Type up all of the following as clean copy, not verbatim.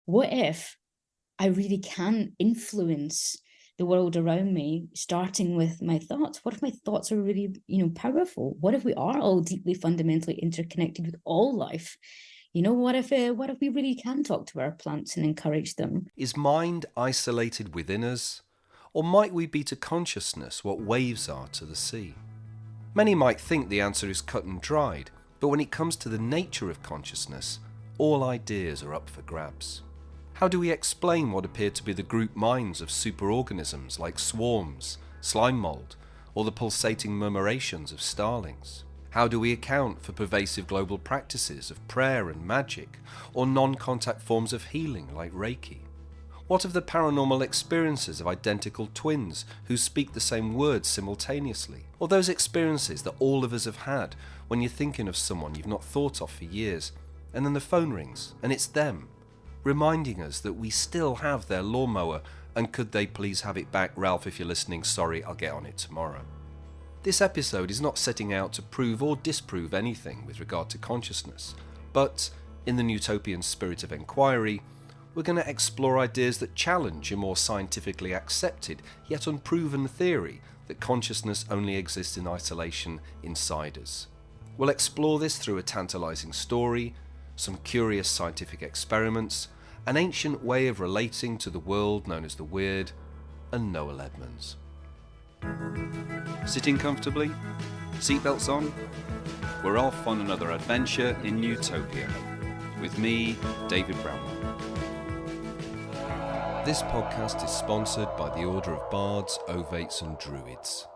what if I really can influence the world around me, starting with my thoughts? What if my thoughts are really, powerful? What if we are all deeply fundamentally interconnected with all life? What if we really can talk to our plants and encourage them? Is mind isolated within us, or might we be to consciousness what waves are to the sea? Many might think the answer is cut and dried, but when it comes to the nature of consciousness, all ideas are up for grabs. How do we explain what appear to be the group minds of superorganisms like swarms, slime mould, or the pulsating murmurations of starlings? How do we account for pervasive global practices of prayer and magic, or non-contact forms of healing like Reiki? What of the paranormal experiences of identical twins who speak the same words simultaneously? Or those experiences that all of us have had when you're thinking of someone you've not thought of for years, and then the phone rings and it's them, reminding us that we still have their lawnmower, and could they please have it back, Ralph, if you're listening, sorry, I'll get on it tomorrow. This episode is not setting out to prove or disprove anything with regard to consciousness, but in the Nutopian spirit of enquiry, we're going to explore ideas that challenge a more scientifically accepted yet unproven theory that consciousness only exists in isolation inside us. We'll explore this through a tantalising story, some curious scientific experiments, an ancient way of relating to the world known as the Wyrd, and Noel Edmonds. Sitting comfortably? Seatbelts on? We're off on another adventure in Nutopian. With me, David Brownell. This podcast is sponsored by the Order of Bards, Ovates and Druids.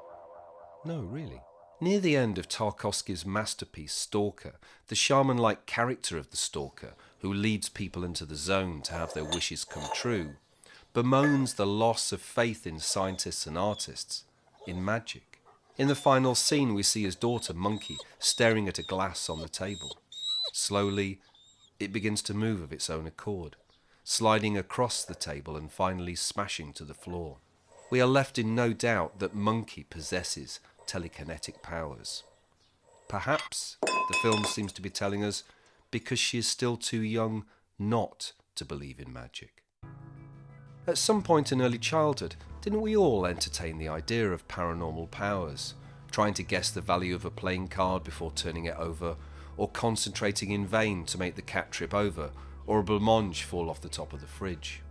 No, really. Near the end of Tarkovsky's masterpiece Stalker, the shaman-like character of the stalker, who leads people into the zone to have their wishes come true, bemoans the loss of faith in scientists and artists, in magic. In the final scene, we see his daughter, Monkey, staring at a glass on the table. Slowly, it begins to move of its own accord, sliding across the table and finally smashing to the floor. We are left in no doubt that Monkey possesses telekinetic powers. Perhaps, the film seems to be telling us, because she is still too young not to believe in magic. At some point in early childhood, didn't we all entertain the idea of paranormal powers, trying to guess the value of a playing card before turning it over, or concentrating in vain to make the cat trip over, or a blancmange fall off the top of the fridge?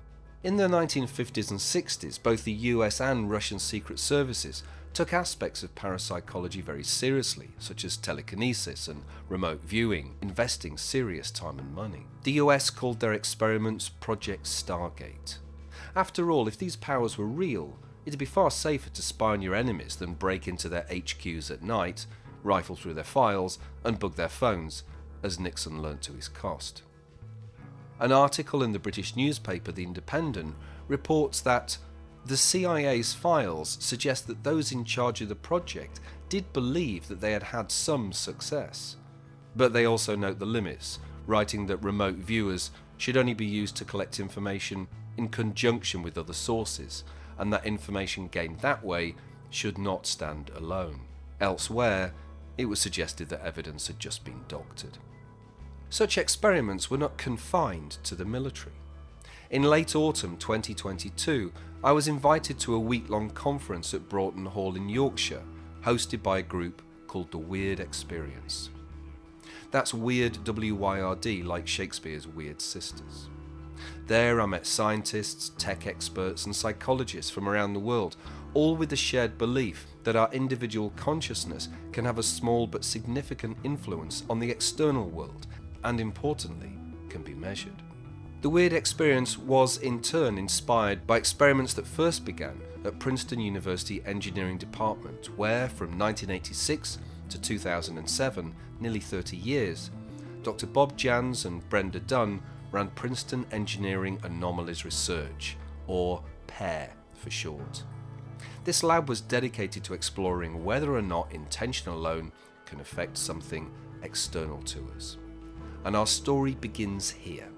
In the 1950s and 60s, both the US and Russian secret services took aspects of parapsychology very seriously, such as telekinesis and remote viewing, investing serious time and money. The US called their experiments Project Stargate. After all, if these powers were real, it'd be far safer to spy on your enemies than break into their HQs at night, rifle through their files, and bug their phones, as Nixon learnt to his cost. An article in the British newspaper The Independent reports that the CIA's files suggest that those in charge of the project did believe that they had had some success. But they also note the limits, writing that remote viewers should only be used to collect information in conjunction with other sources, and that information gained that way should not stand alone. Elsewhere, it was suggested that evidence had just been doctored. Such experiments were not confined to the military. In late autumn 2022, I was invited to a week-long conference at Broughton Hall in Yorkshire, hosted by a group called the Wyrd Experience. That's Wyrd, W-Y-R-D, like Shakespeare's Weird Sisters. There I met scientists, tech experts and psychologists from around the world, all with the shared belief that our individual consciousness can have a small but significant influence on the external world, and importantly, can be measured. The Wyrd Experience was in turn inspired by experiments that first began at Princeton University Engineering Department, where from 1986 to 2007, nearly 30 years, Dr. Bob Jans and Brenda Dunn ran Princeton Engineering Anomalies Research, or PAIR for short. This lab was dedicated to exploring whether or not intention alone can affect something external to us. And our story begins here.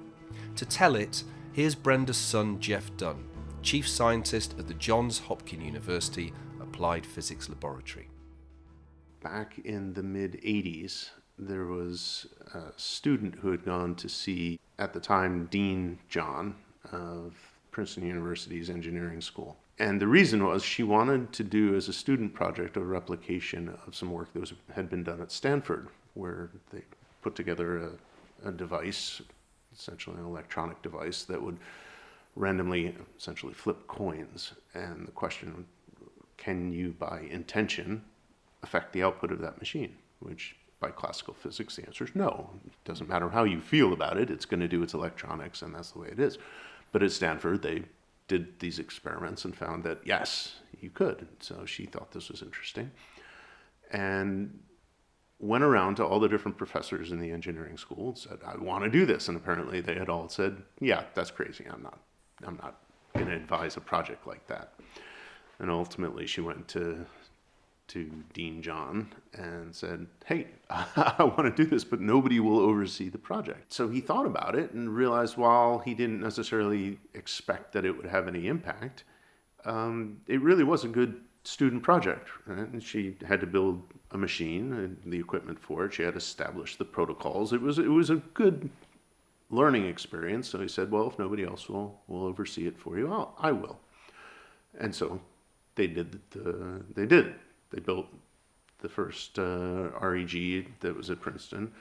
To tell it, here's Brenda's son Jeff Dunn, Chief Scientist at the Johns Hopkins University Applied Physics Laboratory. Back in the mid-'80s, there was a student who had gone to see, at the time, Dean John of Princeton University's engineering school. And the reason was she wanted to do as a student project a replication of some work that had been done at Stanford, where they put together a device, essentially an electronic device, that would randomly essentially flip coins. And the question, can you by intention affect the output of that machine? Which by classical physics, the answer is no. It doesn't matter how you feel about it, it's going to do its electronics, and that's the way it is. But at Stanford, they did these experiments and found that, yes, you could. So she thought this was interesting and went around to all the different professors in the engineering school and said, I want to do this. And apparently they had all said, yeah, that's crazy. I'm not going to advise a project like that. And ultimately she went to Dean John and said, hey, I want to do this, but nobody will oversee the project. So he thought about it and realized while he didn't necessarily expect that it would have any impact, it really was a good student project. Right? And she had to build a machine and the equipment for it. She had to establish the protocols. It was a good learning experience. So he said, well, if nobody else will oversee it for you, I will. And so they did. They built the first REG that was at Princeton,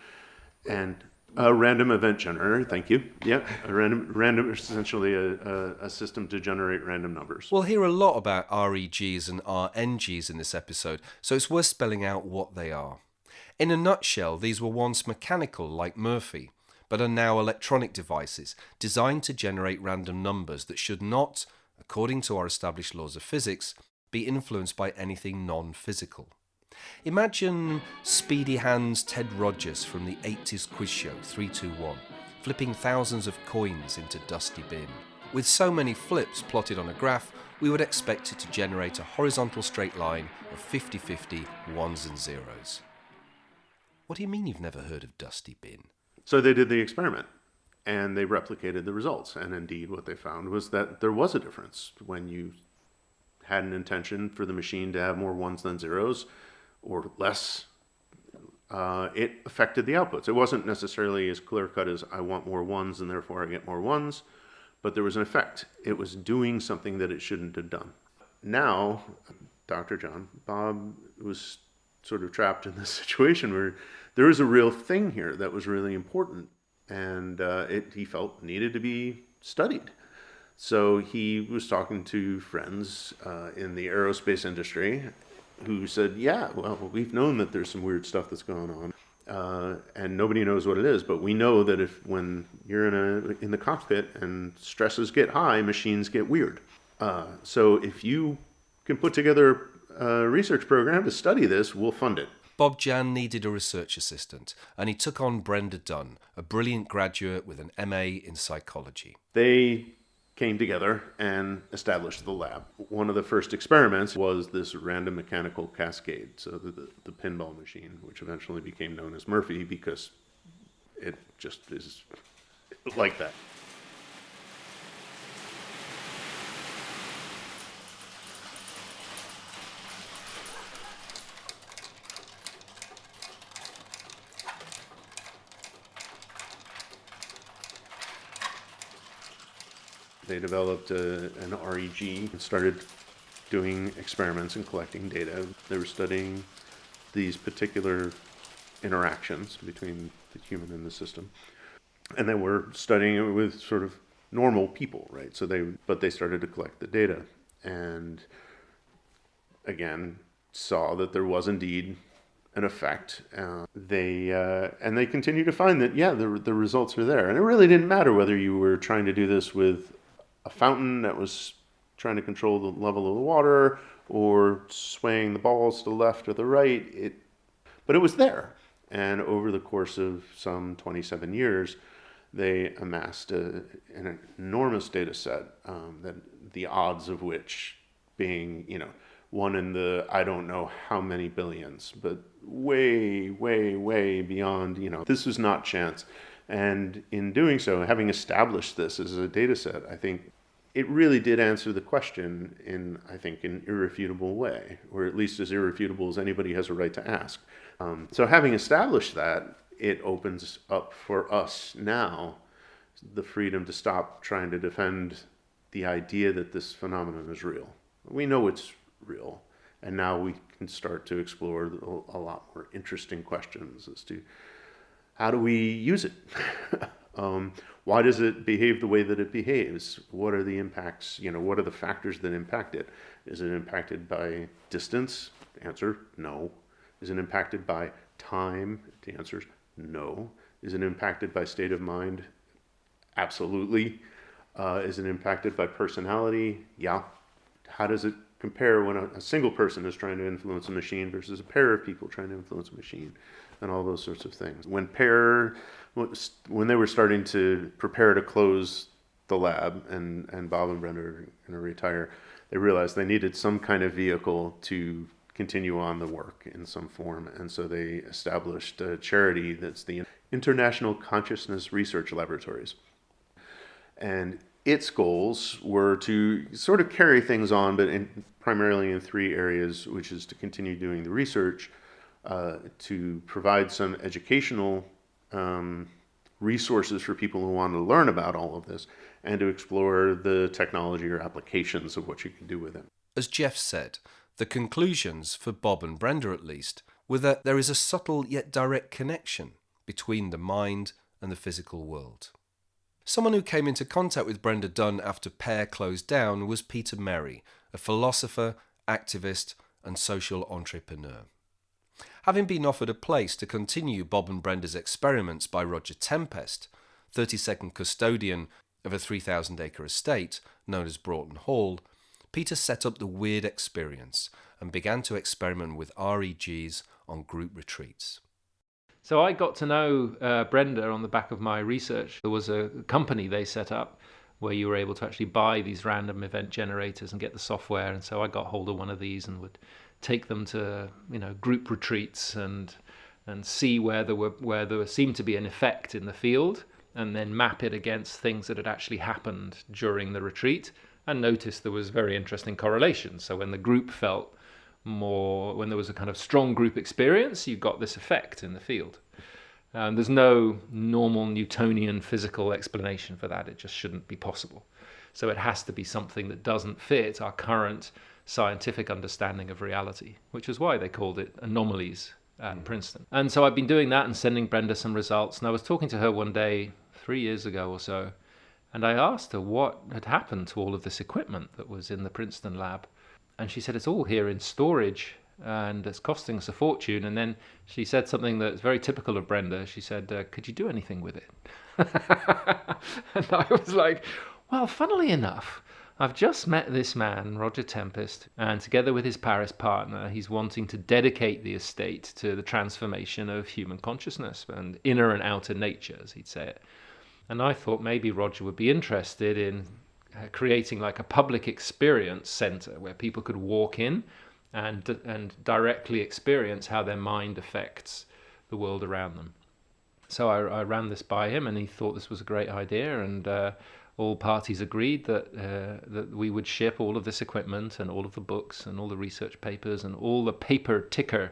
and a random event generator. Thank you. Yeah, a random, essentially a system to generate random numbers. We'll hear a lot about REGs and RNGs in this episode, so it's worth spelling out what they are. In a nutshell, these were once mechanical, like Murphy, but are now electronic devices designed to generate random numbers that should not, according to our established laws of physics, be influenced by anything non-physical. Imagine Speedy Hands Ted Rogers from the 80s quiz show 321, flipping thousands of coins into Dusty Bin. With so many flips plotted on a graph, we would expect it to generate a horizontal straight line of 50-50 ones and zeros. What do you mean you've never heard of Dusty Bin? So they did the experiment, and they replicated the results. And indeed, what they found was that there was a difference when you had an intention for the machine to have more ones than zeros or less. It affected the outputs. It wasn't necessarily as clear-cut as I want more ones and therefore I get more ones, but there was an effect. It was doing something that it shouldn't have done. Now, Dr. John, Bob was sort of trapped in this situation where there was a real thing here that was really important, and he felt needed to be studied. So he was talking to friends in the aerospace industry who said, yeah, well, we've known that there's some weird stuff that's going on, and nobody knows what it is, but we know that when you're in the cockpit and stresses get high, machines get weird. So if you can put together a research program to study this, we'll fund it. Bob Jan needed a research assistant, and he took on Brenda Dunn, a brilliant graduate with an MA in psychology. They came together and established the lab. One of the first experiments was this random mechanical cascade, so the pinball machine, which eventually became known as Murphy because it just is like that. They developed an REG and started doing experiments and collecting data. They were studying these particular interactions between the human and the system. And they were studying it with sort of normal people, right? But they started to collect the data and again saw that there was indeed an effect. They continue to find that, yeah, the results are there. And it really didn't matter whether you were trying to do this with a fountain that was trying to control the level of the water or swaying the balls to the left or the right. But it was there. And over the course of some 27 years, they amassed an enormous data set, that the odds of which being, one in the I don't know how many billions, but way, way, way beyond, this was not chance. And in doing so, having established this as a data set, I think it really did answer the question in, I think, an irrefutable way, or at least as irrefutable as anybody has a right to ask. So having established that, it opens up for us now the freedom to stop trying to defend the idea that this phenomenon is real. We know it's real, and now we can start to explore a lot more interesting questions as to how do we use it? Why does it behave the way that it behaves? What are the impacts? What are the factors that impact it? Is it impacted by distance? The answer, no. Is it impacted by time? The answer is no. Is it impacted by state of mind? Absolutely. Is it impacted by personality? Yeah. How does it compare when a single person is trying to influence a machine versus a pair of people trying to influence a machine, and all those sorts of things? When they were starting to prepare to close the lab, and Bob and Brenda are going to retire, they realized they needed some kind of vehicle to continue on the work in some form, and so they established a charity that's the International Consciousness Research Laboratories. And its goals were to sort of carry things on, but primarily in three areas, which is to continue doing the research, to provide some educational resources for people who want to learn about all of this, and to explore the technology or applications of what you can do with it. As Jeff said, the conclusions, for Bob and Brenda at least, were that there is a subtle yet direct connection between the mind and the physical world. Someone who came into contact with Brenda Dunn after Pear closed down was Peter Merry, a philosopher, activist and social entrepreneur. Having been offered a place to continue Bob and Brenda's experiments by Roger Tempest, 32nd custodian of a 3,000-acre estate known as Broughton Hall, Peter set up the Wyrd Experience and began to experiment with REGs on group retreats. So I got to know Brenda on the back of my research. There was a company they set up where you were able to actually buy these random event generators and get the software. And so I got hold of one of these and would take them to, group retreats and see where there seemed to be an effect in the field, and then map it against things that had actually happened during the retreat, and notice there was very interesting correlations. So when the group felt more, when there was a kind of strong group experience, you got this effect in the field. There's no normal Newtonian physical explanation for that. It just shouldn't be possible. So it has to be something that doesn't fit our current scientific understanding of reality, which is why they called it anomalies at Princeton. And so I've been doing that and sending Brenda some results. And I was talking to her one day 3 years ago or so, and I asked her what had happened to all of this equipment that was in the Princeton lab. And she said, it's all here in storage and it's costing us a fortune. And then she said something that's very typical of Brenda. She said, could you do anything with it? And I was like, well, funnily enough, I've just met this man, Roger Tempest, and together with his Paris partner, he's wanting to dedicate the estate to the transformation of human consciousness and inner and outer nature, as he'd say it. And I thought maybe Roger would be interested in creating like a public experience center where people could walk in and directly experience how their mind affects the world around them. So I ran this by him, and he thought this was a great idea, and all parties agreed that we would ship all of this equipment and all of the books and all the research papers and all the paper ticker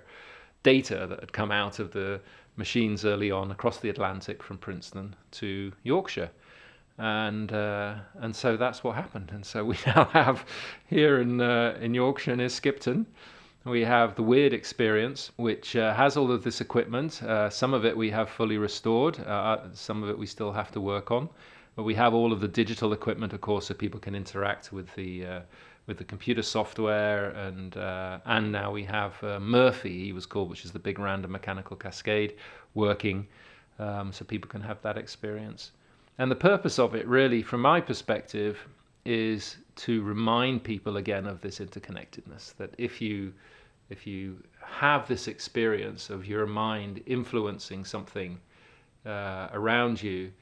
data that had come out of the machines early on across the Atlantic from Princeton to Yorkshire. And so that's what happened. And so we now have here in Yorkshire near Skipton, we have the Wyrd Experience, which has all of this equipment. Some of it we have fully restored. Some of it we still have to work on. But we have all of the digital equipment, of course, so people can interact with the computer software. And now we have Murphy, he was called, which is the big random mechanical cascade, working, so people can have that experience. And the purpose of it, really, from my perspective, is to remind people again of this interconnectedness, that if you have this experience of your mind influencing something around you,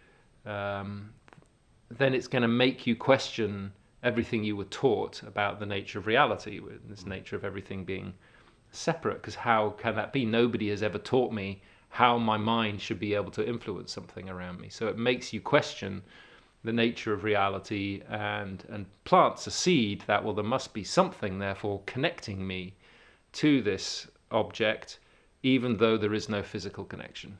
then it's going to make you question everything you were taught about the nature of reality, this nature of everything being separate, because how can that be? Nobody has ever taught me how my mind should be able to influence something around me. So it makes you question the nature of reality and plants a seed that, well, there must be something therefore connecting me to this object, even though there is no physical connection.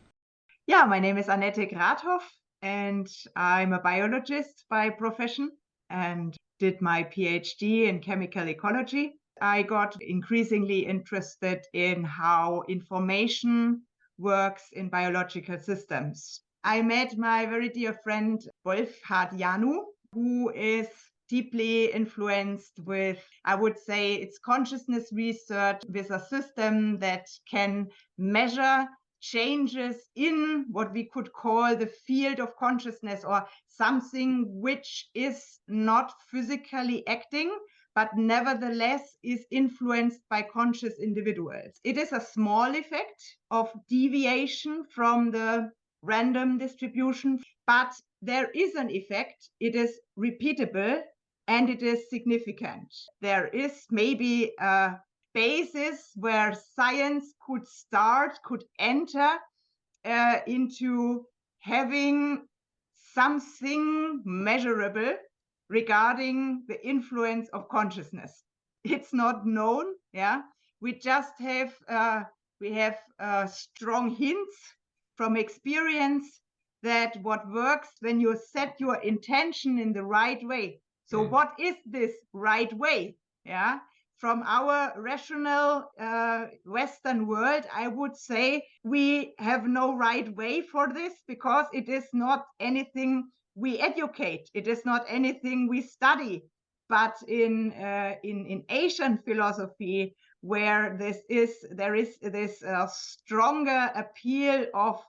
Yeah, my name is Annette Grathoff, and I'm a biologist by profession and did my PhD in chemical ecology. I got increasingly interested in how information works in biological systems. I met my very dear friend Wolfhard Janu, who is deeply influenced with, I would say, it's consciousness research with a system that can measure changes in what we could call the field of consciousness, or something which is not physically acting, but nevertheless is influenced by conscious individuals. It is a small effect of deviation from the random distribution, but there is an effect. It is repeatable and it is significant. There is maybe a basis where science could enter into having something measurable regarding the influence of consciousness. It's not known, yeah. We just have strong hints from experience that what works when you set your intention in the right way. So what is this right way? Yeah. From our rational Western world, I would say we have no right way for this, because it is not anything we educate. It is not anything we study. But in Asian philosophy, where there is this stronger appeal of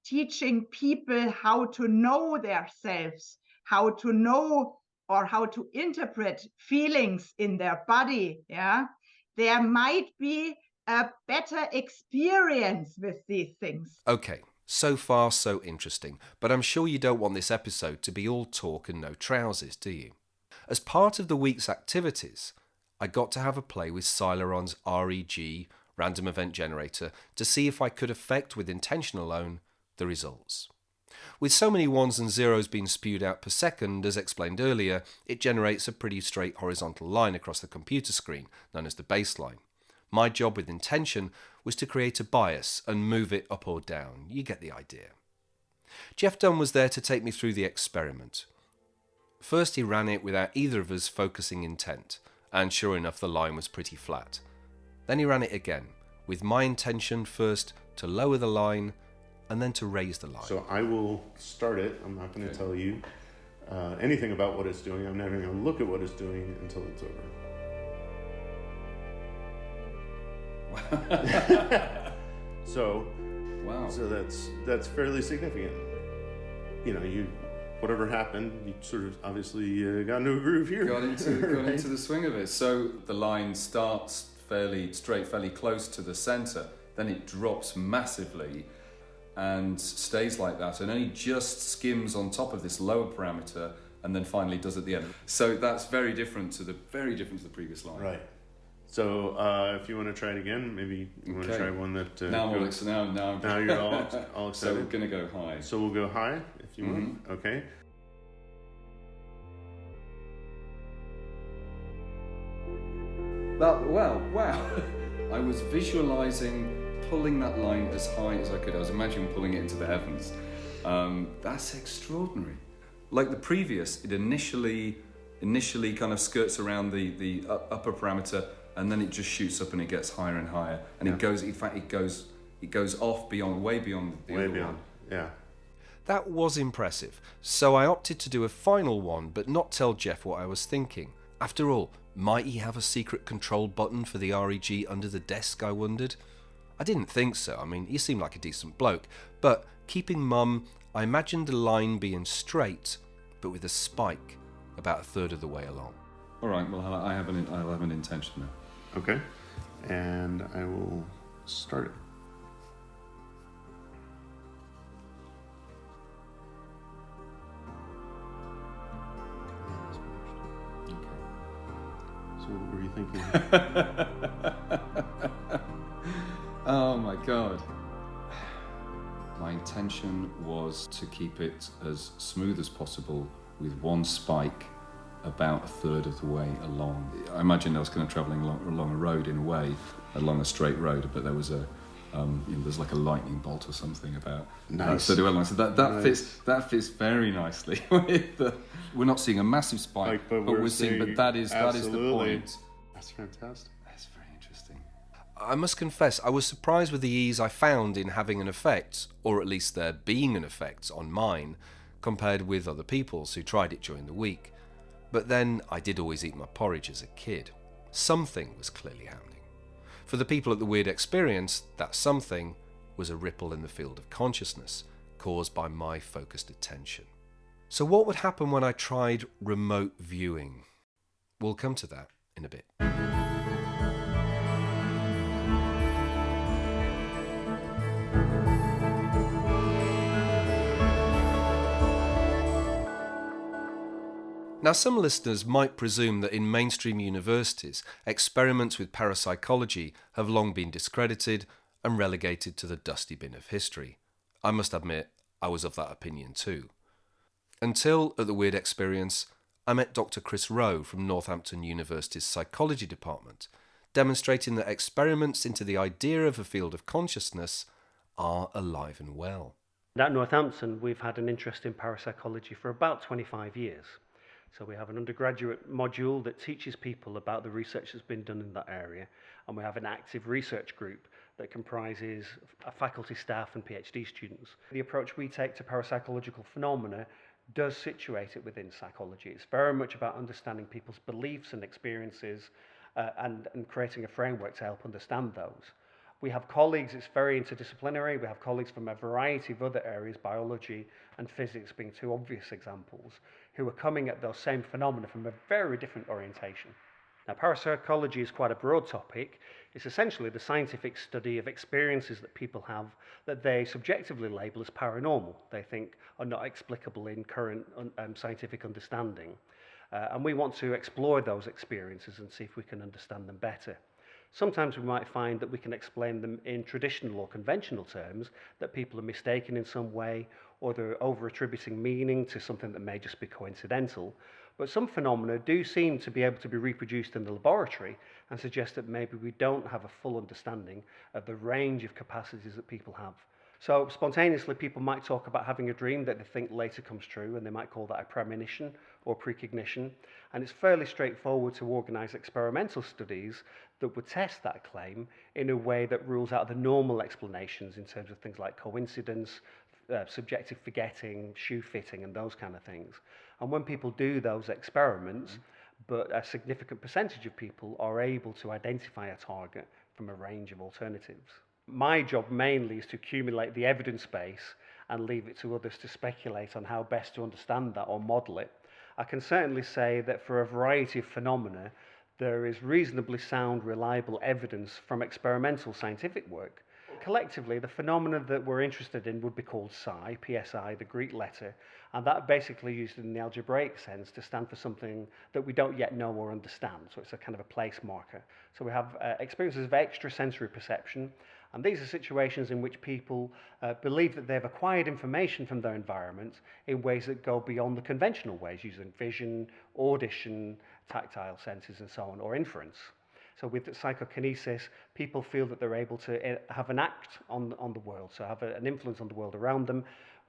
teaching people how to know themselves, how to know or how to interpret feelings in their body, yeah, there might be a better experience with these things. Okay, so far so interesting, but I'm sure you don't want this episode to be all talk and no trousers, do you? As part of the week's activities, I got to have a play with Celeron's REG, Random Event Generator, to see if I could affect with intention alone the results. With so many ones and zeros being spewed out per second, as explained earlier, it generates a pretty straight horizontal line across the computer screen, known as the baseline. My job with intention was to create a bias and move it up or down. You get the idea. Jeff Dunn was there to take me through the experiment. First he ran it without either of us focusing intent, and sure enough the line was pretty flat. Then he ran it again, with my intention first to lower the line and then to raise the line. So I will start it. I'm not going to tell you anything about what it's doing. I'm never going to look at what it's doing until it's over. So that's fairly significant. You know, whatever happened, you sort of obviously got into a groove here. Got into the swing of it. So the line starts fairly straight, fairly close to the center, then it drops massively and stays like that, and only just skims on top of this lower parameter, and then finally does at the end. So that's very different to the previous line. Right. So if you want to try it again, maybe you want to try one that. Now you're all excited. So we're gonna go high. So we'll go high if you want. Okay. Wow. I was visualizing pulling that line as high as I could. I was imagining pulling it into the heavens. That's extraordinary. Like the previous, it initially kind of skirts around the upper parameter, and then it just shoots up and it gets higher and higher. And it goes off way beyond the other one. Yeah. That was impressive, so I opted to do a final one but not tell Jeff what I was thinking. After all, might he have a secret control button for the REG under the desk, I wondered. I didn't think so. I mean, he seemed like a decent bloke, but keeping mum, I imagined the line being straight, but with a spike about a third of the way along. All right, well, I'll have an intention now. Okay, and I will start it. So what were you thinking? Oh my God. My intention was to keep it as smooth as possible with one spike about a third of the way along. I imagine I was kind of travelling along a road in a way, along a straight road, but there was there's like a lightning bolt or something about. Nice. So that Nice. fits very nicely with the. We're not seeing a massive spike, but we're seeing. But that is the point. That's fantastic. That's very interesting. I must confess, I was surprised with the ease I found in having an effect, or at least there being an effect, on mine, compared with other people's who tried it during the week. But then I did always eat my porridge as a kid. Something was clearly happening. For the people at the Wyrd Experience, that something was a ripple in the field of consciousness caused by my focused attention. So what would happen when I tried remote viewing? We'll come to that in a bit. Now, some listeners might presume that in mainstream universities, experiments with parapsychology have long been discredited and relegated to the dusty bin of history. I must admit, I was of that opinion too. Until, at the Wyrd Experience, I met Dr. Chris Rowe from Northampton University's psychology department, demonstrating that experiments into the idea of a field of consciousness are alive and well. At Northampton, we've had an interest in parapsychology for about 25 years. So we have an undergraduate module that teaches people about the research that's been done in that area, and we have an active research group that comprises faculty, staff and PhD students. The approach we take to parapsychological phenomena does situate it within psychology. It's very much about understanding people's beliefs and experiences and creating a framework to help understand those. We have colleagues, it's very interdisciplinary, we have colleagues from a variety of other areas, biology and physics being two obvious examples, who are coming at those same phenomena from a very different orientation. Now, parapsychology is quite a broad topic. It's essentially the scientific study of experiences that people have that they subjectively label as paranormal, they think are not explicable in current scientific understanding. And we want to explore those experiences and see if we can understand them better. Sometimes we might find that we can explain them in traditional or conventional terms, that people are mistaken in some way, or they're over-attributing meaning to something that may just be coincidental. But some phenomena do seem to be able to be reproduced in the laboratory and suggest that maybe we don't have a full understanding of the range of capacities that people have. So spontaneously, people might talk about having a dream that they think later comes true, and they might call that a premonition or precognition. And it's fairly straightforward to organise experimental studies that would test that claim in a way that rules out the normal explanations in terms of things like coincidence, subjective forgetting, shoe fitting, and those kind of things. And when people do those experiments, but a significant percentage of people are able to identify a target from a range of alternatives. My job mainly is to accumulate the evidence base and leave it to others to speculate on how best to understand that or model it. I can certainly say that for a variety of phenomena, there is reasonably sound, reliable evidence from experimental scientific work. Collectively, the phenomena that we're interested in would be called psi, PSI, the Greek letter, and that basically used in the algebraic sense to stand for something that we don't yet know or understand. So it's a kind of a place marker. So we have experiences of extrasensory perception, and these are situations in which people believe that they've acquired information from their environment in ways that go beyond the conventional ways, using vision, audition, tactile senses and so on, or inference. So with psychokinesis, people feel that they're able to have an act on the world, so have an influence on the world around them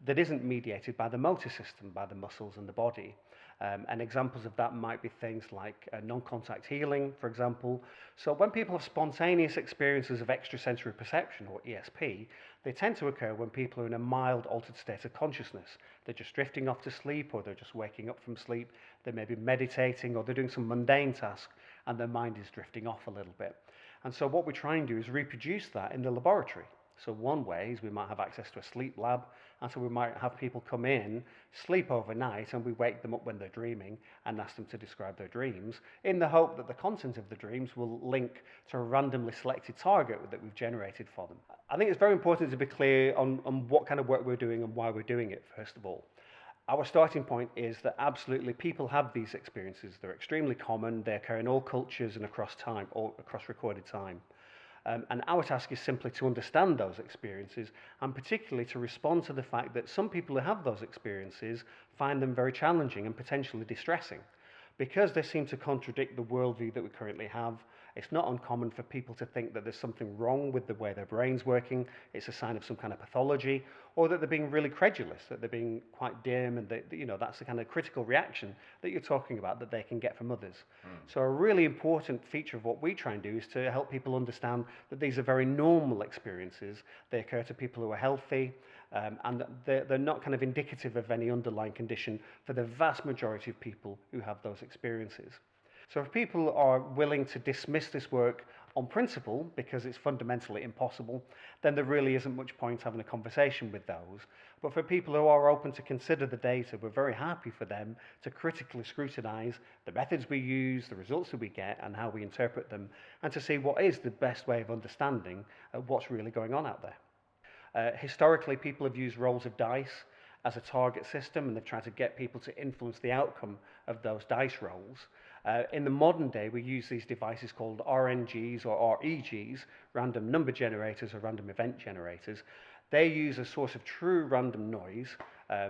that isn't mediated by the motor system, by the muscles and the body. And examples of that might be things like non-contact healing, for example. So when people have spontaneous experiences of extrasensory perception, or ESP, they tend to occur when people are in a mild altered state of consciousness. They're just drifting off to sleep, or they're just waking up from sleep. They may be meditating, or they're doing some mundane task, and their mind is drifting off a little bit. And so what we try and do is reproduce that in the laboratory. So one way is we might have access to a sleep lab, and so we might have people come in, sleep overnight, and we wake them up when they're dreaming and ask them to describe their dreams, in the hope that the content of the dreams will link to a randomly selected target that we've generated for them. I think it's very important to be clear on what kind of work we're doing and why we're doing it, first of all. Our starting point is that absolutely people have these experiences. They're extremely common. They occur in all cultures and across time, or across recorded time. And our task is simply to understand those experiences, and particularly to respond to the fact that some people who have those experiences find them very challenging and potentially distressing. Because they seem to contradict the worldview that we currently have, it's not uncommon for people to think that there's something wrong with the way their brain's working, it's a sign of some kind of pathology, or that they're being really credulous, that they're being quite dim, and that's the kind of critical reaction that you're talking about that they can get from others. So a really important feature of what we try and do is to help people understand that these are very normal experiences. They occur to people who are healthy, and they're not kind of indicative of any underlying condition for the vast majority of people who have those experiences. So if people are willing to dismiss this work on principle because it's fundamentally impossible, then there really isn't much point having a conversation with those. But for people who are open to consider the data, we're very happy for them to critically scrutinize the methods we use, the results that we get, and how we interpret them, and to see what is the best way of understanding what's really going on out there. Historically, people have used rolls of dice as a target system, and they've tried to get people to influence the outcome of those dice rolls. In the modern day, we use these devices called RNGs or REGs, random number generators or random event generators. They use a source of true random noise. I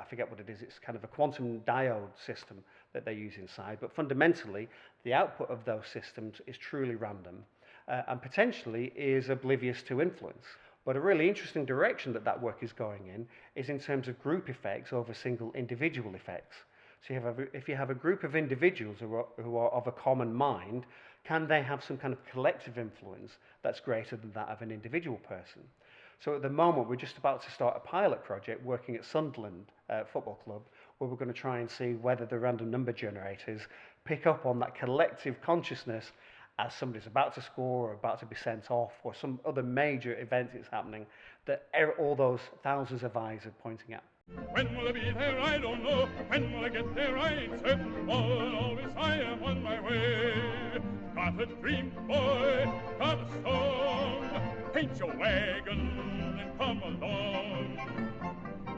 forget what it is. It's kind of a quantum diode system that they use inside. But fundamentally, the output of those systems is truly random and potentially is oblivious to influence. But a really interesting direction that work is going in is in terms of group effects over single individual effects. So if you have a group of individuals who are of a common mind, can they have some kind of collective influence that's greater than that of an individual person? So at the moment, we're just about to start a pilot project working at Sunderland Football Club, where we're going to try and see whether the random number generators pick up on that collective consciousness as somebody's about to score or about to be sent off, or some other major event is happening that all those thousands of eyes are pointing at. When will I be there? I don't know. When will I get there? I ain't certain. All in always I am on my way. Got a dream, boy, got a song. Paint your wagon and come along.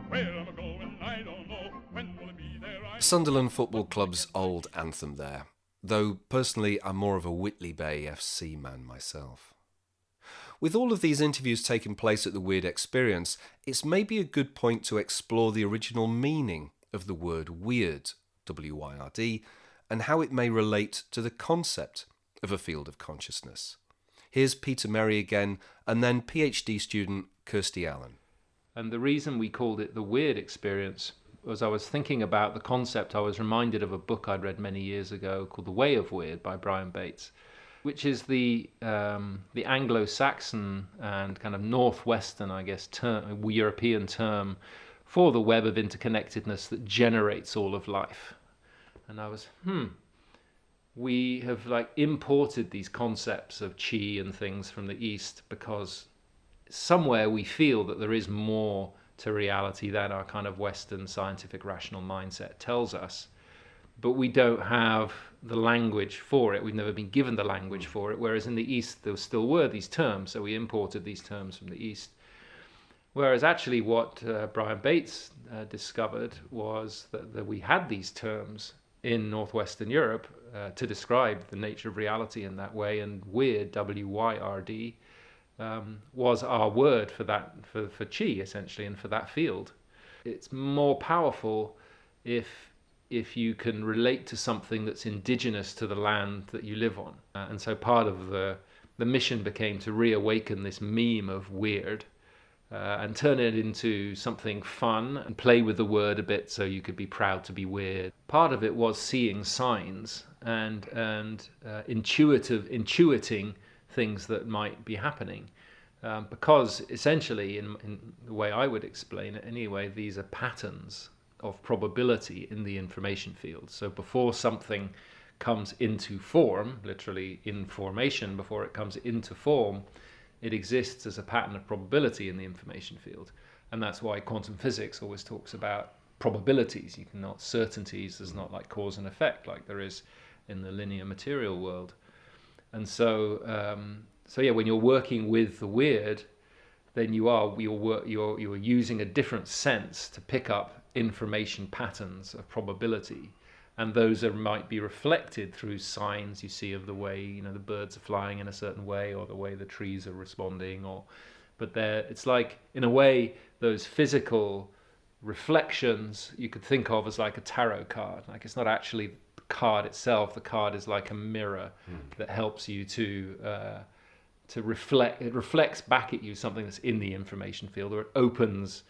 Where am I going? I don't know. When will I be there? Sunderland Football Club's old anthem there, though personally I'm more of a Whitley Bay FC man myself. With all of these interviews taking place at the Wyrd Experience, it's maybe a good point to explore the original meaning of the word Wyrd, W-Y-R-D, and how it may relate to the concept of a field of consciousness. Here's Peter Merry again, and then PhD student Kirsty Allen. And the reason we called it the Wyrd Experience was I was thinking about the concept. I was reminded of a book I'd read many years ago called The Way of Wyrd by Brian Bates, which is the Anglo-Saxon and kind of Northwestern, I guess, European term for the web of interconnectedness that generates all of life. And I was, we have imported these concepts of chi and things from the East because somewhere we feel that there is more to reality than our kind of Western scientific rational mindset tells us. But we don't have the language for it. We've never been given the language for it, whereas in the East there still were these terms, so we imported these terms from the East. Whereas actually what Brian Bates discovered was that we had these terms in Northwestern Europe to describe the nature of reality in that way, and Wyrd, W-Y-R-D, was our word for that, for chi essentially, and for that field. It's more powerful if you can relate to something that's indigenous to the land that you live on. And so part of the mission became to reawaken this meme of weird and turn it into something fun and play with the word a bit so you could be proud to be weird. Part of it was seeing signs and intuiting things that might be happening. Because essentially, in the way I would explain it anyway, these are patterns of probability in the information field. So before something comes into form, literally in formation, before it comes into form, it exists as a pattern of probability in the information field. And that's why quantum physics always talks about probabilities. You cannot certainties. There's not like cause and effect like there is in the linear material world. And so when you're working with the weird, then you're using a different sense to pick up information patterns of probability, And those might be reflected through signs you see of the way, the birds are flying in a certain way, or the way the trees are responding, but it's like, in a way, those physical reflections you could think of as like a tarot card. Like, it's not actually the card itself. The card is like a mirror that helps you to reflect. It reflects back at you something that's in the information field, or it opens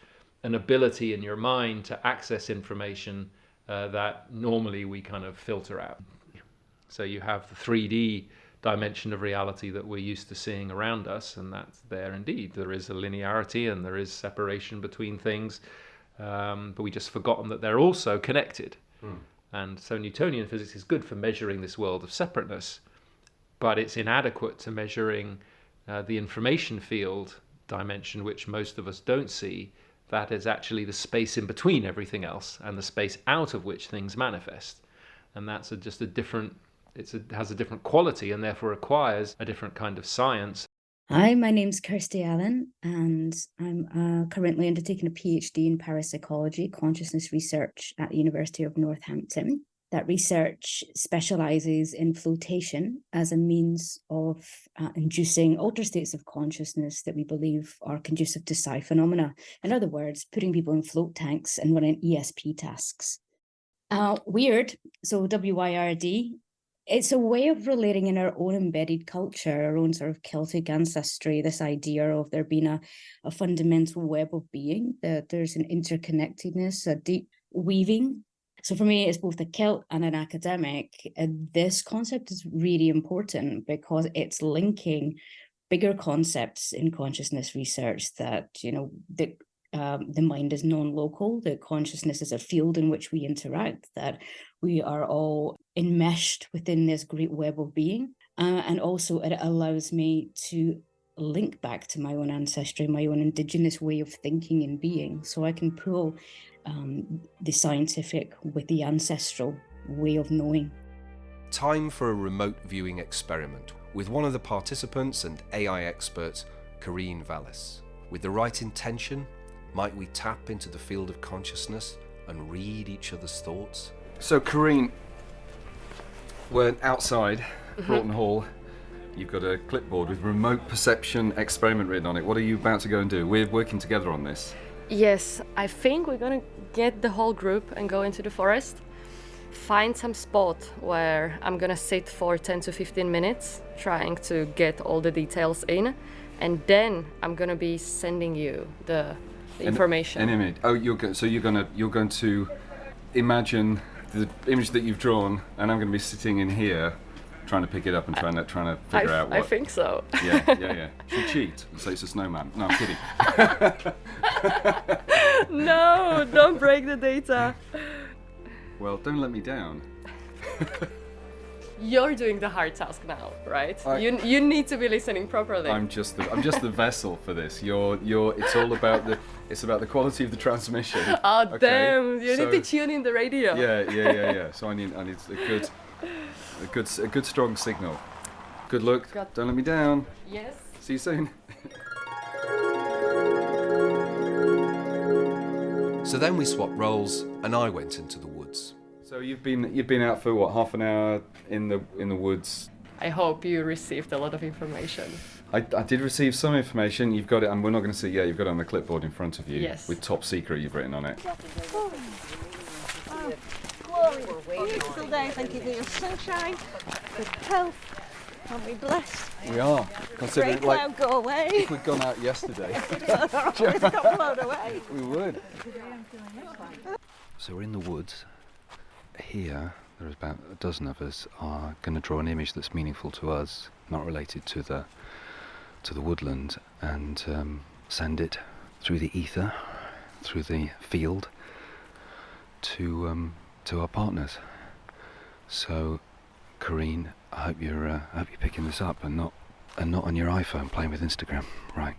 an ability in your mind to access information that normally we kind of filter out. So you have the 3D dimension of reality that we're used to seeing around us, and that's there indeed. There is a linearity and there is separation between things, but we just forgotten that they're also connected. And so Newtonian physics is good for measuring this world of separateness, but it's inadequate to measuring the information field dimension, which most of us don't see. That is actually the space in between everything else and the space out of which things manifest. And that's just a different, it has a different quality, and therefore requires a different kind of science. Hi, my name's Kirsty Allen, and I'm currently undertaking a PhD in parapsychology, consciousness research at the University of Northampton. That research specialises in flotation as a means of inducing altered states of consciousness that we believe are conducive to psi phenomena. In other words, putting people in float tanks and running ESP tasks. Wyrd, so W-Y-R-D, it's a way of relating in our own embedded culture, our own sort of Celtic ancestry, this idea of there being a fundamental web of being, that there's an interconnectedness, a deep weaving. So for me, it's both a Celt and an academic. And this concept is really important because it's linking bigger concepts in consciousness research that, the mind is non-local, that consciousness is a field in which we interact, that we are all enmeshed within this great web of being. And also it allows me to link back to my own ancestry, my own indigenous way of thinking and being. So I can pull the scientific with the ancestral way of knowing. Time for a remote viewing experiment with one of the participants and AI expert, Corinne Vallis. With the right intention, might we tap into the field of consciousness and read each other's thoughts? So, Corinne, we're outside Broughton Hall. You've got a clipboard with remote perception experiment written on it. What are you about to go and do? We're working together on this. Yes, I think we're gonna get the whole group and go into the forest, find some spot where I'm gonna sit for 10 to 15 minutes, trying to get all the details in, and then I'm gonna be sending you the information. An image. Oh, you're going to imagine the image that you've drawn, and I'm going to be sitting in here, trying to pick it up and trying to figure out what. I think so. Yeah. You cheat. You say it's a snowman. No, I'm kidding. No, don't break the data. Well, don't let me down. You're doing the hard task now, right? You need to be listening properly. I'm just the vessel for this. It's all about the quality of the transmission. Oh, okay? Damn! You need to tune in the radio. Yeah. So I need a good strong signal. Good luck. Don't let me down. Yes. See you soon. So then we swapped roles and I went into the woods. So you've been out for what, half an hour in the woods? I hope you received a lot of information. I did receive some information. You've got it, and we're not going to see. Yeah, you've got it on the clipboard in front of you. Yes. With top secret, you've written on it. Beautiful day. Thank you for your sunshine, good health. Aren't we blessed? We are. Considering Grey cloud, go away. If we'd gone out yesterday, It's got blown away. we would. So we're in the woods. Here, there's about a dozen of us are going to draw an image that's meaningful to us, not related to the woodland, and send it through the ether, through the field, to our partners. So, Corinne, I hope you're picking this up and not on your iPhone playing with Instagram, right?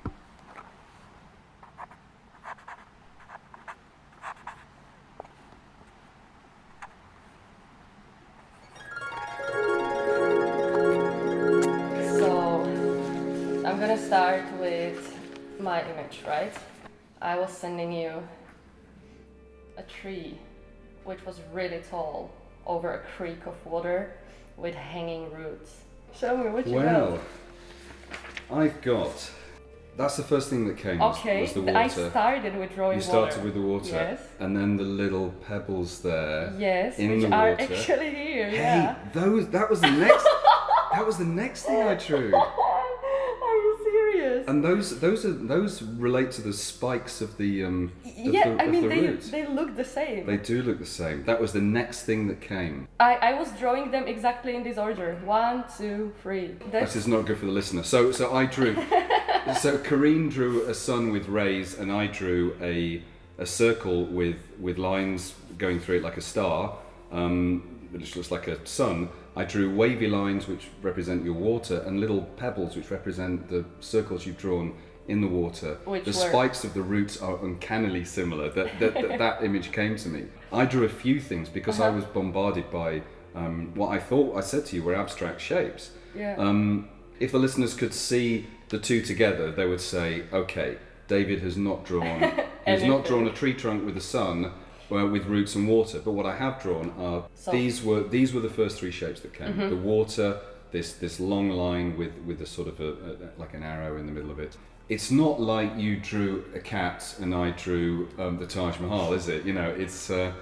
I'm gonna start with my image, right? I was sending you a tree which was really tall over a creek of water with hanging roots. Show me what you Well, got. I've got. That's the first thing that came. Okay, was the water. I started with drawing You started water. with the water, Yes. and then the little pebbles there. Yes, in which the are water. actually here. Hey, Yeah. that was the next. That was the next thing I drew. Are you serious? And those relate to the spikes of the Yeah, I mean roots. they look the same. They do look the same. That was the next thing that came. I was drawing them exactly in this order. 1, 2, 3. This is not good for the listener. So I drew. So Karine drew a sun with rays, and I drew a circle with lines going through it like a star, which looks like a sun. I drew wavy lines which represent your water, and little pebbles which represent the circles you've drawn in the water. The spikes of the roots are uncannily similar. That image came to me. I drew a few things because I was bombarded by what I thought I said to you were abstract shapes. Yeah. If the listeners could see the two together, they would say, okay, David has not drawn he's not drawn a tree trunk with a sun with roots and water, but what I have drawn are these were the first three shapes that came. The water, this long line with a sort of like an arrow in the middle of it. It's not like you drew a cat and I drew the Taj Mahal, is it? You know, it's and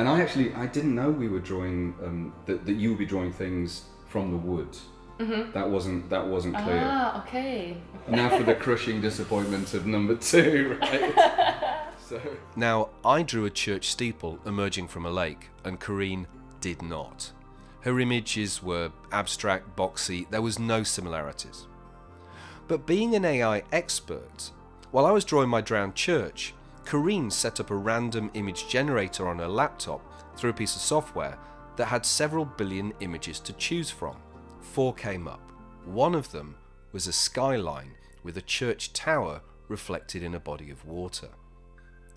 I didn't know we were drawing that you would be drawing things from the wood. That wasn't clear. Ah, okay. Now for the crushing disappointment of number 2, right? Now, I drew a church steeple emerging from a lake, and Karine did not. Her images were abstract, boxy, there was no similarities. But being an AI expert, while I was drawing my drowned church, Karine set up a random image generator on her laptop through a piece of software that had several billion images to choose from. 4 came up. One of them was a skyline with a church tower reflected in a body of water.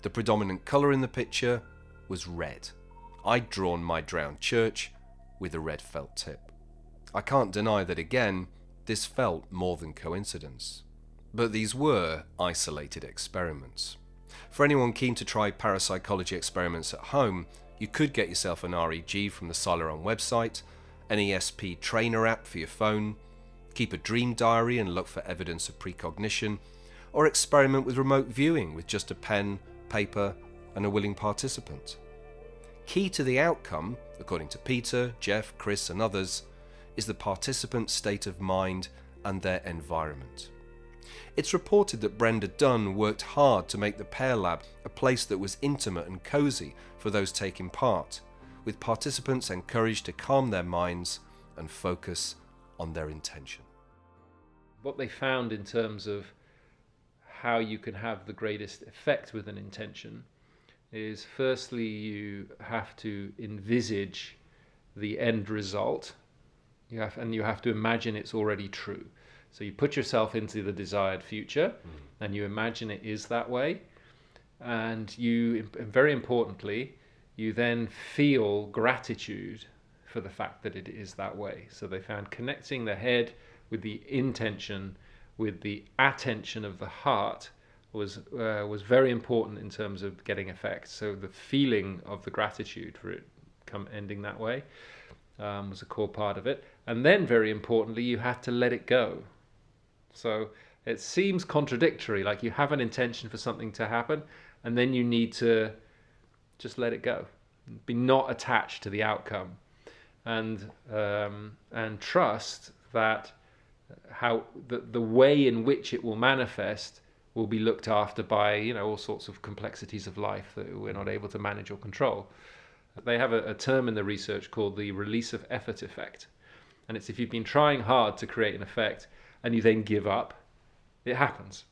The predominant colour in the picture was red. I'd drawn my drowned church with a red felt tip. I can't deny that again, this felt more than coincidence. But these were isolated experiments. For anyone keen to try parapsychology experiments at home, you could get yourself an REG from the Sileron website, an ESP trainer app for your phone, keep a dream diary and look for evidence of precognition, or experiment with remote viewing with just a pen, paper, and a willing participant. Key to the outcome, according to Peter, Jeff, Chris, and others, is the participant's state of mind and their environment. It's reported that Brenda Dunn worked hard to make the Pear Lab a place that was intimate and cosy for those taking part, with participants encouraged to calm their minds and focus on their intention. What they found in terms of how you can have the greatest effect with an intention is, firstly, you have to envisage the end result. You have to imagine it's already true. So you put yourself into the desired future and you imagine it is that way. And you, very importantly, you then feel gratitude for the fact that it is that way. So they found connecting the head with the intention, with the attention of the heart, was very important in terms of getting effect. So the feeling of the gratitude for it ending that way was a core part of it. And then, very importantly, you had to let it go. So it seems contradictory, like you have an intention for something to happen, and then you need to just let it go, be not attached to the outcome, and trust that the way in which it will manifest will be looked after by all sorts of complexities of life that we're not able to manage or control. They have a term in the research called the release of effort effect, and it's if you've been trying hard to create an effect and you then give up, it happens.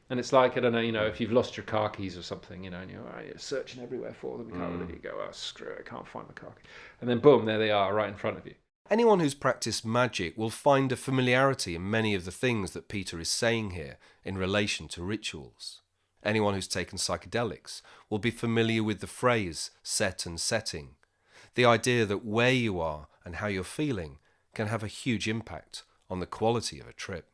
And it's like, I don't know, if you've lost your car keys or something, and you're searching everywhere for them, you can't really go, oh, screw it, I can't find my car keys. And then boom, there they are, right in front of you. Anyone who's practiced magic will find a familiarity in many of the things that Peter is saying here in relation to rituals. Anyone who's taken psychedelics will be familiar with the phrase set and setting, the idea that where you are and how you're feeling can have a huge impact on the quality of a trip.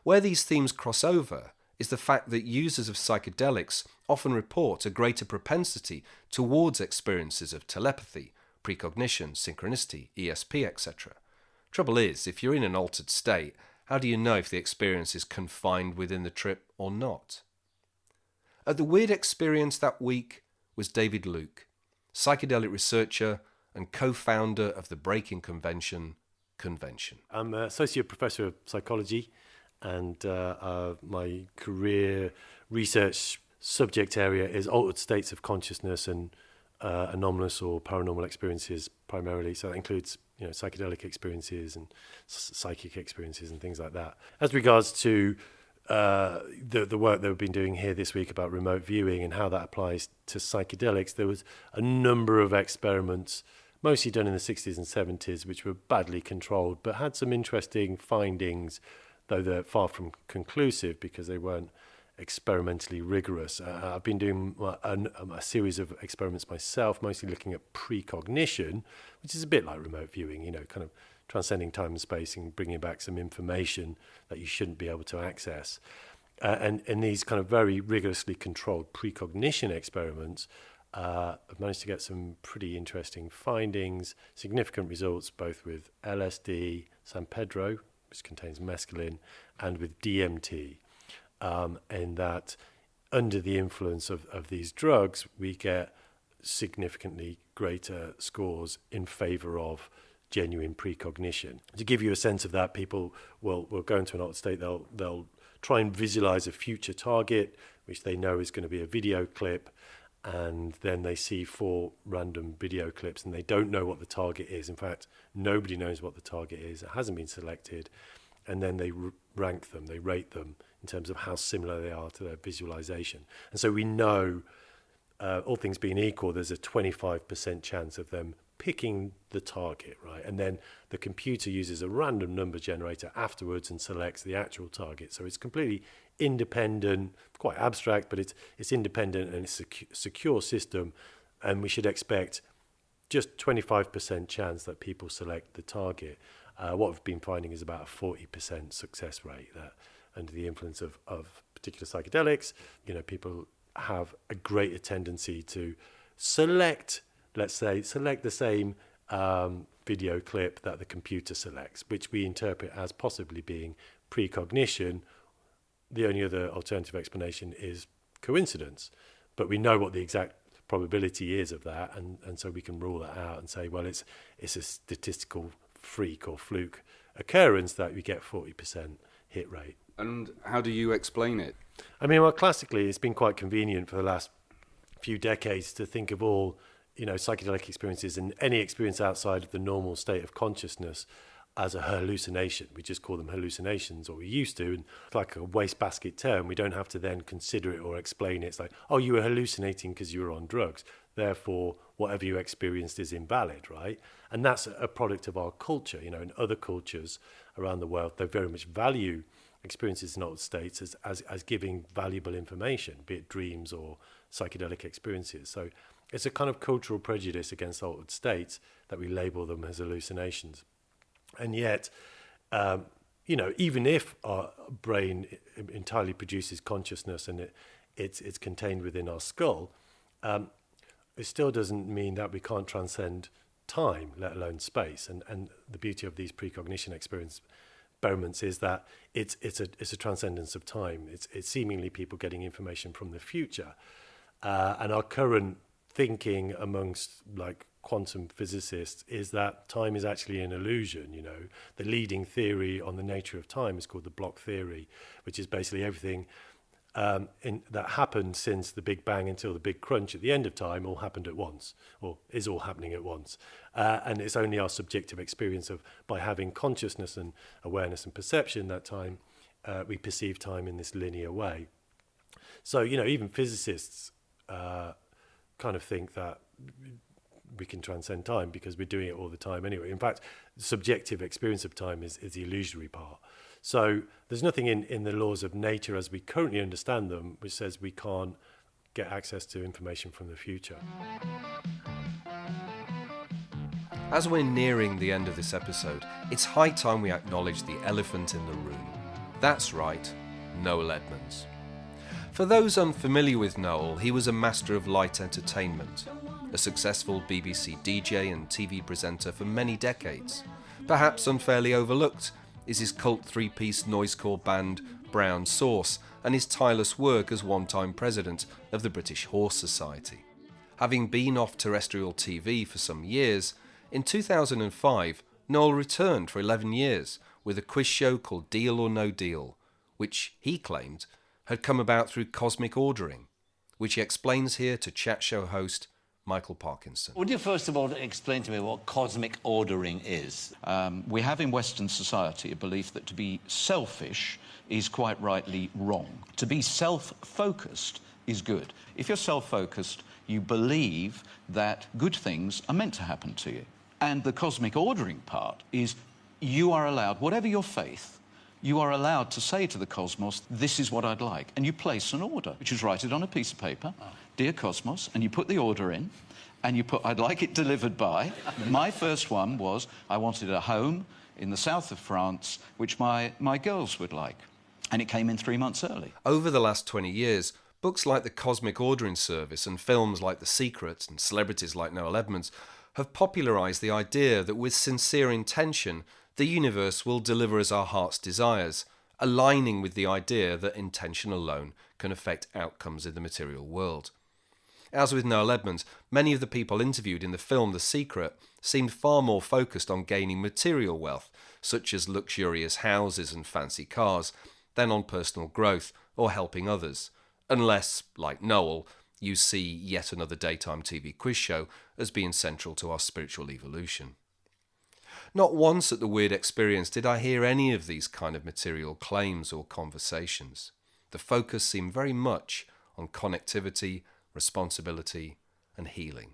Where these themes cross over is the fact that users of psychedelics often report a greater propensity towards experiences of telepathy, precognition, synchronicity, ESP, etc. Trouble is, if you're in an altered state, how do you know if the experience is confined within the trip or not? At the Wyrd Experience that week was David Luke, psychedelic researcher and co-founder of the Breaking Convention. I'm an associate professor of psychology, and my career research subject area is altered states of consciousness and anomalous or paranormal experiences primarily. So that includes psychedelic experiences and psychic experiences and things like that. As regards to the work that we've been doing here this week about remote viewing and how that applies to psychedelics, there was a number of experiments, mostly done in the 60s and 70s, which were badly controlled, but had some interesting findings, though they're far from conclusive because they weren't experimentally rigorous. I've been doing a series of experiments myself, mostly looking at precognition, which is a bit like remote viewing, kind of transcending time and space and bringing back some information that you shouldn't be able to access. And in these kind of very rigorously controlled precognition experiments, I've managed to get some pretty interesting findings, significant results, both with LSD, San Pedro, which contains mescaline, and with DMT, in that under the influence of these drugs, we get significantly greater scores in favor of genuine precognition. To give you a sense of that, people will go into an altered state, they'll try and visualize a future target, which they know is going to be a video clip, and then they see 4 random video clips and they don't know what the target is. In fact, nobody knows what the target is. It hasn't been selected. And then they rank them, they rate them in terms of how similar they are to their visualization. And so we know, all things being equal, there's a 25% chance of them picking the target, right? And then the computer uses a random number generator afterwards and selects the actual target. So it's completely independent, quite abstract, but it's independent and it's a secure system. And we should expect just 25% chance that people select the target. What we've been finding is about a 40% success rate that under the influence of particular psychedelics, people have a greater tendency to select the same video clip that the computer selects, which we interpret as possibly being precognition. The only other alternative explanation is coincidence, but we know what the exact probability is of that, and so we can rule that out and say, well, it's a statistical freak or fluke occurrence that we get 40% hit rate. And how do you explain it? I mean, well, classically, it's been quite convenient for the last few decades to think of all psychedelic experiences and any experience outside of the normal state of consciousness as a hallucination. We just call them hallucinations, or we used to, and it's like a wastebasket term. We don't have to then consider it or explain it. It's like, oh, you were hallucinating because you were on drugs, therefore whatever you experienced is invalid, right? And that's a product of our culture. In other cultures around the world, they very much value experiences in altered states as giving valuable information, be it dreams or psychedelic experiences. So it's a kind of cultural prejudice against altered states that we label them as hallucinations. And yet, even if our brain entirely produces consciousness and it's contained within our skull, it still doesn't mean that we can't transcend time, let alone space. And the beauty of these precognition experiments is that it's a transcendence of time. It's seemingly people getting information from the future. And our current thinking amongst quantum physicists is that time is actually an illusion. The leading theory on the nature of time is called the block theory, which is basically everything that happened since the Big Bang until the Big Crunch at the end of time all happened at once, or is all happening at once. And it's only our subjective experience of, by having consciousness and awareness and perception that time, we perceive time in this linear way. So, even physicists kind of think that we can transcend time because we're doing it all the time anyway. In fact, the subjective experience of time is the illusory part. So there's nothing in the laws of nature as we currently understand them which says we can't get access to information from the future. As we're nearing the end of this episode, it's high time we acknowledge the elephant in the room. That's right, Noel Edmonds. For those unfamiliar with Noel, he was a master of light entertainment. a successful BBC DJ and TV presenter for many decades. Perhaps unfairly overlooked is his cult three-piece noisecore band Brown Sauce and his tireless work as one-time president of the British Horse Society. Having been off terrestrial TV for some years, in 2005 Noel returned for 11 years with a quiz show called Deal or No Deal, which he claimed had come about through cosmic ordering, which he explains here to chat show host Michael Parkinson. Would you first of all explain to me what cosmic ordering is? We have in Western society a belief that to be selfish is quite rightly wrong. To be self-focused is good. If you're self-focused, you believe that good things are meant to happen to you. And the cosmic ordering part is you are allowed, whatever your faith, you are allowed to say to the cosmos, this is what I'd like. And you place an order, which is write it on a piece of paper, Dear Cosmos, and you put the order in, and you put, I'd like it delivered by. My first one was, I wanted a home in the south of France, which my girls would like. And it came in 3 months early. Over the last 20 years, books like The Cosmic Ordering Service and films like The Secret and celebrities like Noel Edmonds have popularised the idea that with sincere intention, the universe will deliver us our heart's desires, aligning with the idea that intention alone can affect outcomes in the material world. As with Noel Edmonds, many of the people interviewed in the film The Secret seemed far more focused on gaining material wealth, such as luxurious houses and fancy cars, than on personal growth or helping others, unless, like Noel, you see yet another daytime TV quiz show as being central to our spiritual evolution. Not once at the Wyrd Experience did I hear any of these kind of material claims or conversations. The focus seemed very much on connectivity, responsibility, and healing.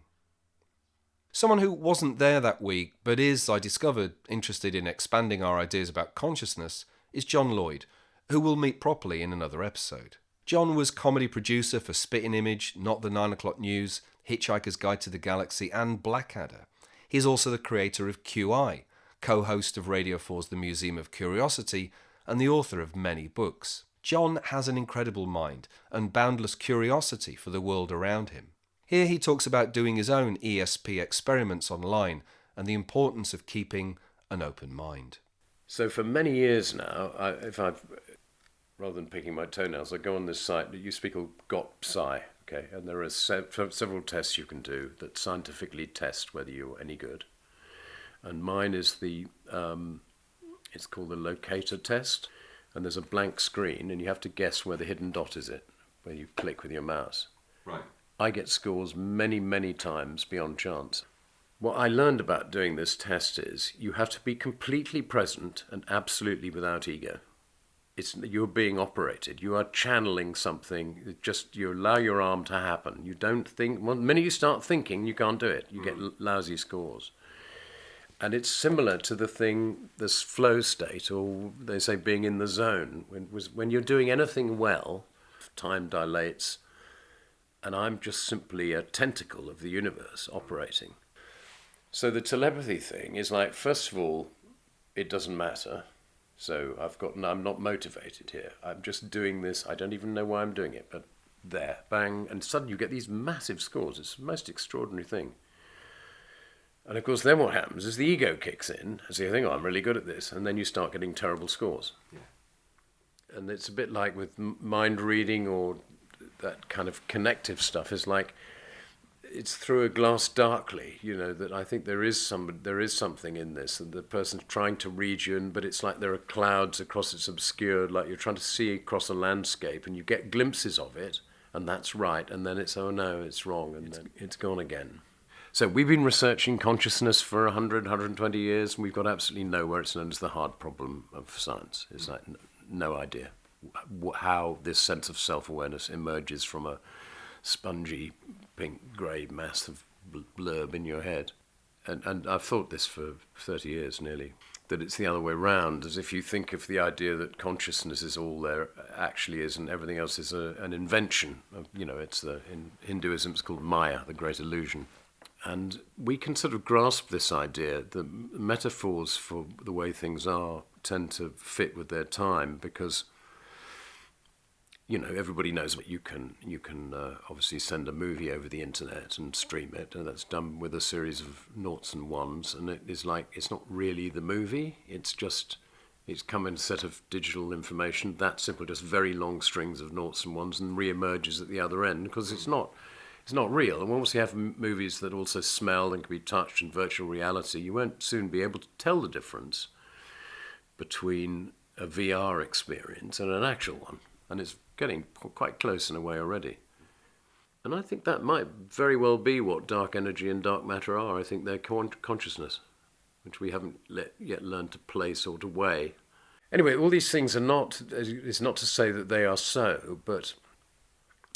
Someone who wasn't there that week, but is, I discovered, interested in expanding our ideas about consciousness, is John Lloyd, who we'll meet properly in another episode. John was comedy producer for Spitting Image, Not the 9 O'Clock News, Hitchhiker's Guide to the Galaxy, and Blackadder. He's also the creator of QI, co-host of Radio 4's The Museum of Curiosity, and the author of many books. John has an incredible mind and boundless curiosity for the world around him. Here he talks about doing his own ESP experiments online and the importance of keeping an open mind. So for many years now, rather than picking my toenails, I go on this site that used to be called GotPsy, okay? And there are several tests you can do that scientifically test whether you're any good. And mine is it's called the locator test. And there's a blank screen, and you have to guess where the hidden dot is where you click with your mouse. Right. I get scores many, many times beyond chance. What I learned about doing this test is you have to be completely present and absolutely without ego. You're being operated. You are channeling something. You allow your arm to happen. You don't think. The minute you start thinking, you can't do it. You get lousy scores. And it's similar to this flow state, or they say being in the zone. When you're doing anything well, time dilates, and I'm just simply a tentacle of the universe operating. So the telepathy thing is like, first of all, it doesn't matter. So I'm not motivated here. I'm just doing this. I don't even know why I'm doing it, but there, bang, and suddenly you get these massive scores. It's the most extraordinary thing. And of course, then what happens is the ego kicks in, so you think, oh, I'm really good at this, and then you start getting terrible scores. Yeah. And it's a bit like with mind reading or that kind of connective stuff. It's like it's through a glass darkly, that I think there is something in this, and the person's trying to read you, but it's like there are clouds across, it's obscured, like you're trying to see across a landscape, and you get glimpses of it, and that's right, and then it's, oh no, it's wrong, and then it's gone again. So we've been researching consciousness for 120 years, and we've got absolutely nowhere. It's known as the hard problem of science. It's like no idea how this sense of self-awareness emerges from a spongy, pink, grey mass of blurb in your head. And I've thought this for 30 years nearly, that it's the other way round, as if you think of the idea that consciousness is all there actually is, and everything else is an invention. In Hinduism it's called Maya, the great illusion. And we can sort of grasp this idea. The metaphors for the way things are tend to fit with their time, because You know, everybody knows that you can obviously send a movie over the internet and stream it, and that's done with a series of noughts and ones, and it is like, it's not really the movie, it's come in a set of digital information that's simply just very long strings of noughts and ones and re-emerges at the other end, because it's not real. And once you have movies that also smell and can be touched in virtual reality, you won't soon be able to tell the difference between a VR experience and an actual one. And it's getting quite close in a way already. And I think that might very well be what dark energy and dark matter are. I think they're consciousness, which we haven't yet learned to place or to weigh. Anyway, all these things it's not to say that they are so, but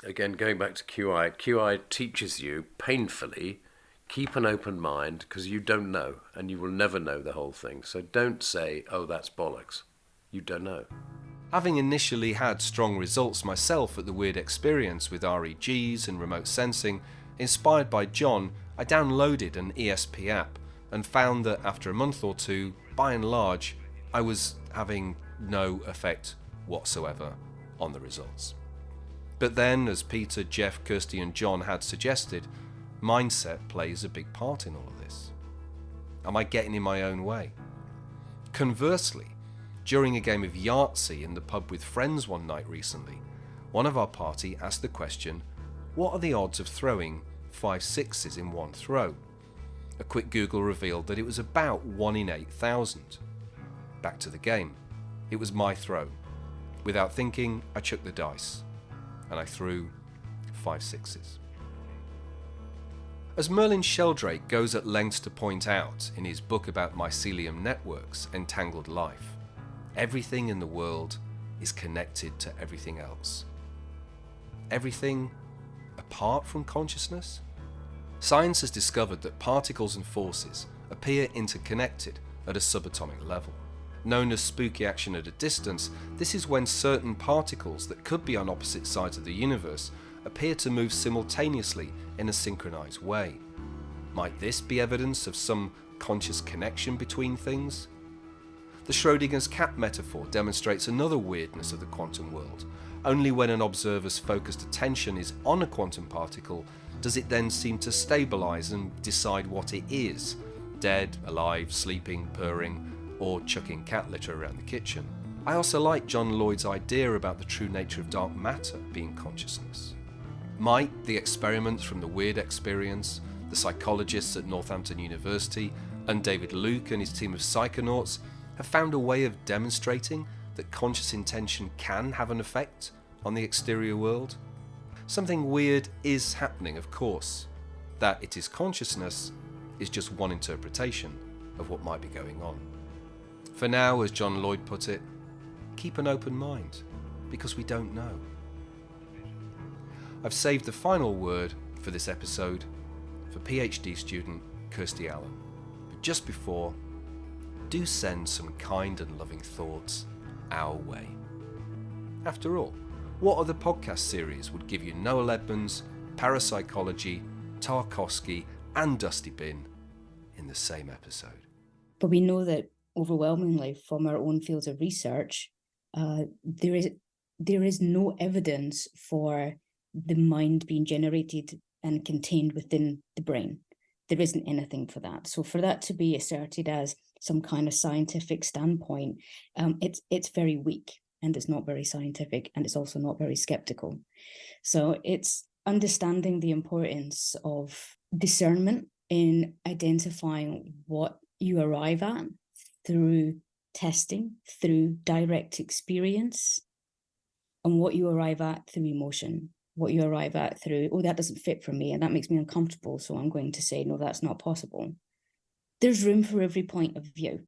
again, going back to QI teaches you painfully, keep an open mind, because you don't know, and you will never know the whole thing. So don't say, oh, that's bollocks. You don't know. Having initially had strong results myself at the Wyrd Experience with REGs and remote sensing, inspired by John, I downloaded an ESP app and found that after a month or two, by and large, I was having no effect whatsoever on the results. But then, as Peter, Jeff, Kirsty and John had suggested, mindset plays a big part in all of this. Am I getting in my own way? Conversely, during a game of Yahtzee in the pub with friends one night recently, one of our party asked the question, what are the odds of throwing 5 sixes in one throw? A quick Google revealed that it was about 1 in 8,000. Back to the game. It was my throw. Without thinking, I chucked the dice, and I threw 5 sixes. As Merlin Sheldrake goes at lengths to point out in his book about mycelium networks, Entangled Life, everything in the world is connected to everything else. Everything apart from consciousness? Science has discovered that particles and forces appear interconnected at a subatomic level. Known as spooky action at a distance, this is when certain particles that could be on opposite sides of the universe appear to move simultaneously in a synchronized way. Might this be evidence of some conscious connection between things? The Schrodinger's cat metaphor demonstrates another weirdness of the quantum world. Only when an observer's focused attention is on a quantum particle does it then seem to stabilize and decide what it is: dead, alive, sleeping, purring, or chucking cat litter around the kitchen. I also like John Lloyd's idea about the true nature of dark matter being consciousness. Might the experiments from the Wyrd Experience, the psychologists at Northampton University, and David Luke and his team of psychonauts have found a way of demonstrating that conscious intention can have an effect on the exterior world? Something weird is happening, of course. That it is consciousness is just one interpretation of what might be going on. For now, as John Lloyd put it, keep an open mind, because we don't know. I've saved the final word for this episode for PhD student Kirsty Allen. But just before, do send some kind and loving thoughts our way. After all, what other podcast series would give you Noah Edmonds, parapsychology, Tarkovsky and Dusty Bin in the same episode? But we know that overwhelmingly from our own fields of research, there is no evidence for the mind being generated and contained within the brain. There isn't anything for that. So for that to be asserted as some kind of scientific standpoint, it's very weak, and it's not very scientific, and it's also not very skeptical. So it's understanding the importance of discernment in identifying what you arrive at through testing, through direct experience, and what you arrive at through emotion, what you arrive at through, oh, that doesn't fit for me and that makes me uncomfortable, so I'm going to say, no, that's not possible. There's room for every point of view.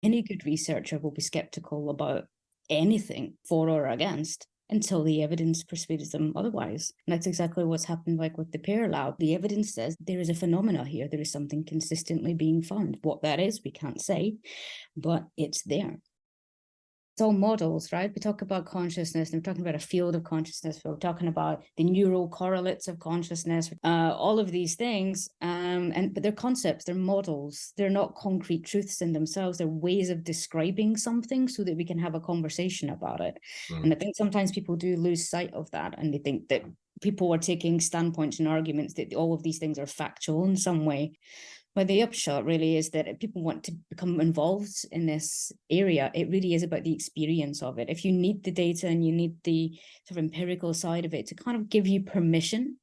Any good researcher will be skeptical about anything for or against until the evidence persuades them otherwise. And that's exactly what's happened like with the Pear Lab. The evidence says there is a phenomena here. There is something consistently being found. What that is, we can't say, but it's there. it's all models, right? We talk about consciousness, and we're talking about a field of consciousness. We're talking about the neural correlates of consciousness, all of these things. But they're concepts, they're models. They're not concrete truths in themselves. They're ways of describing something so that we can have a conversation about it. And I think sometimes people do lose sight of that, and they think that people are taking standpoints and arguments that all of these things are factual in some way. But the upshot really is that if people want to become involved in this area, it really is about the experience of it. If you need the data and you need the sort of empirical side of it to kind of give you permission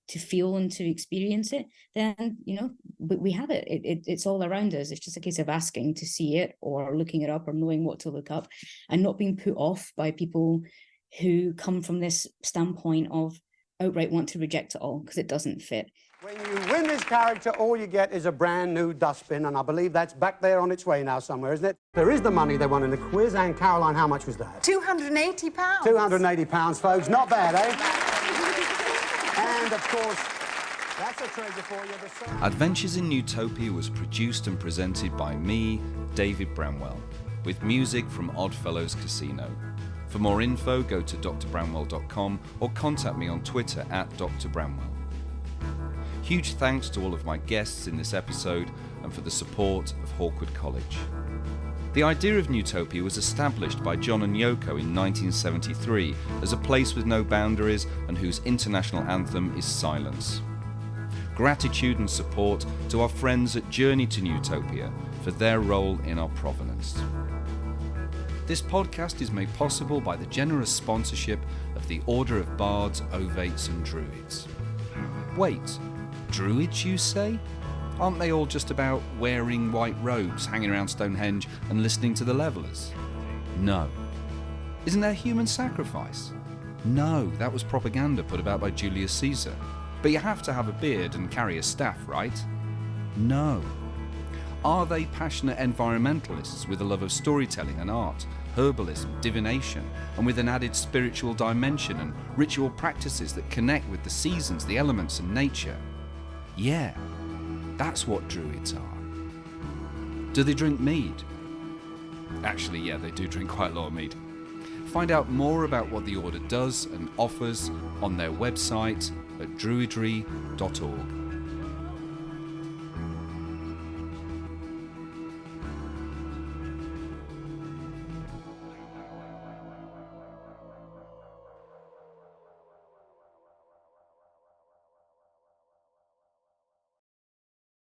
to feel and to experience it, then, you know, we have it. It's all around us. It's just a case of asking to see it or looking it up or knowing what to look up and not being put off by people who come from this standpoint of outright want to reject it all because it doesn't fit. When you win this character, all you get is a brand new dustbin, and I believe that's back there on its way now somewhere, isn't it? There is the money they won in the quiz, and Caroline, how much was that? £280. £280, folks. Not bad, eh? And, of course, that's a treasure for you. Adventures in Nutopia was produced and presented by me, David Bramwell, with music from Oddfellows Casino. For more info, go to drbramwell.com or contact me on Twitter @DrBramwell. Huge thanks to all of my guests in this episode and for the support of Hawkwood College. The idea of Nutopia was established by John and Yoko in 1973 as a place with no boundaries and whose international anthem is silence. Gratitude and support to our friends at Journey to Nutopia for their role in our provenance. This podcast is made possible by the generous sponsorship of the Order of Bards, Ovates and Druids. Wait, Druids, you say? Aren't they all just about wearing white robes, hanging around Stonehenge and listening to the Levellers? No. Isn't there human sacrifice? No, that was propaganda put about by Julius Caesar. But you have to have a beard and carry a staff, right? No. Are they passionate environmentalists with a love of storytelling and art, herbalism, divination, and with an added spiritual dimension and ritual practices that connect with the seasons, the elements, and nature? Yeah, that's what Druids are. Do they drink mead? Actually, yeah, they do drink quite a lot of mead. Find out more about what the Order does and offers on their website at druidry.org.